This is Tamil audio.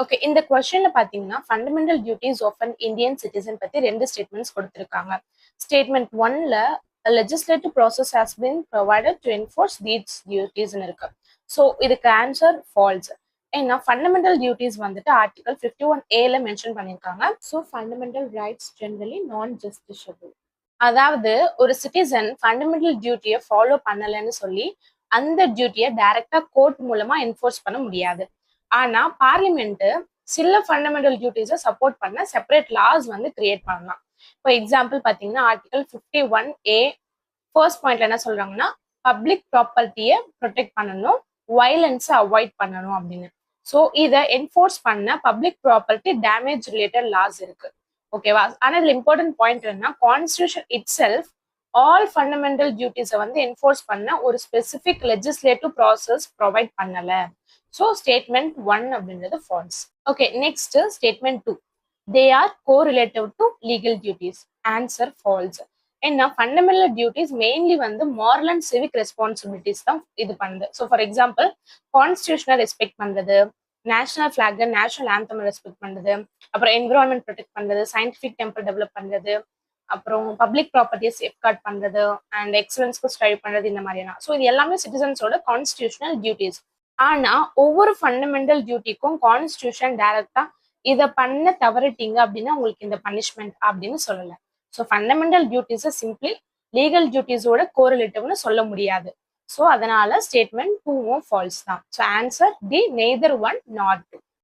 ஓகே. இந்த கொஸ்டின்ல பார்த்தீங்கன்னா, fundamental duties of an Indian citizen பத்தி 2 ஸ்டேட்மெண்ட்ஸ் குடுத்திருக்காங்க. ஸ்டேட்மெண்ட் 1ல a legislative process has been provided to enforce these duties ன்னு இருக்கு. ஸோ இதுக்கு ஆன்சர் ஃபால்ஸ். ஏன்னா ஃபண்டமெண்டல் டியூட்டீஸ் வந்துட்டு ஆர்டிகல் 51A மென்ஷன் பண்ணியிருக்காங்க. ஸோ ஃபண்டமெண்டல் ரைட்ஸ் ஜெனரலி நான் ஜஸ்டிஷபிள். அதாவது ஒரு சிட்டிசன் ஃபண்டமெண்டல் டியூட்டியை ஃபாலோ பண்ணலைன்னு சொல்லி அந்த டியூட்டியை டைரக்டா கோர்ட் மூலமா என்ஃபோர்ஸ் பண்ண முடியாது. ஆனா பார்லிமெண்ட் சில ஃபண்டமெண்டல் டியூட்டிஸை சப்போர்ட் பண்ண செப்பரேட் லாஸ் வந்து கிரியேட் பண்ணலாம். இப்போ எக்ஸாம்பிள் பார்த்தீங்கன்னா ஆர்டிகல் 51A ஃபர்ஸ்ட் பாயிண்ட்ல என்ன சொல்றாங்கன்னா பப்ளிக் ப்ராப்பர்ட்டியை ப்ரொடெக்ட் பண்ணணும், வயலன்ஸை அவாய்ட் பண்ணணும் அப்படின்னு. ஸோ இதை என்ஃபோர்ஸ் பண்ண public property damage related laws இருக்கு. ஓகேவா? ஆனா இதுல இம்பார்ட்டன்ட் பாயிண்ட் என்ன, constitution itself all fundamental டியூட்டிஸை வந்து என்ஃபோர்ஸ் பண்ண ஒரு ஸ்பெசிபிக் லெஜிஸ்லேட்டிவ் ப்ராசஸ் ப்ரொவைட் பண்ணல. ஸோ ஸ்டேட்மெண்ட் 1 அப்படின்றது false. Okay, next statement 2, they are correlative to legal duties. Answer false. ஏன்னா ஃபண்டமெண்டல் டியூட்டிஸ் மெயின்லி வந்து மாரல் அண்ட் சிவிக் ரெஸ்பான்சிபிலிட்டிஸ் தான் இது பண்ணுது. ஸோ ஃபார் எக்ஸாம்பிள் கான்ஸ்டியூஷனை ரெஸ்பெக்ட் பண்றது, national flag national anthem respect பண்றது, அப்புறம் என்விரான்மெண்ட் ப்ரொடெக்ட் பண்றது, சயின்டிஃபிக் டெம்பிள் டெவலப் பண்றது, அப்புறம் பப்ளிக் ப்ராப்பர்ட்டியை சேஃப்கார்ட் பண்றது அண்ட் எக்ஸலன்ஸ்க்கு ஸ்ட்ரைவ் பண்றது, இந்த மாதிரியான. ஸோ இது எல்லாமே சிட்டிசன்ஸோட கான்ஸ்டியூஷனல் டியூட்டிஸ். ஆனா ஒவ்வொரு ஃபண்டமெண்டல் டியூட்டிக்கும் கான்ஸ்டியூஷன் டைரக்டா இதை பண்ண தவறிட்டீங்க அப்படின்னா உங்களுக்கு இந்த பனிஷ்மெண்ட் அப்படின்னு சொல்லல. ஸோ ஃபண்டமெண்டல் டியூட்டிஸை சிம்பிளி லீகல் டியூட்டிஸோட கோரிலேட்டிவ்னு சொல்ல முடியாது. ஸோ அதனால ஸ்டேட்மெண்ட் 2வும் ஃபால்ஸ் தான். So answer D, neither one not two.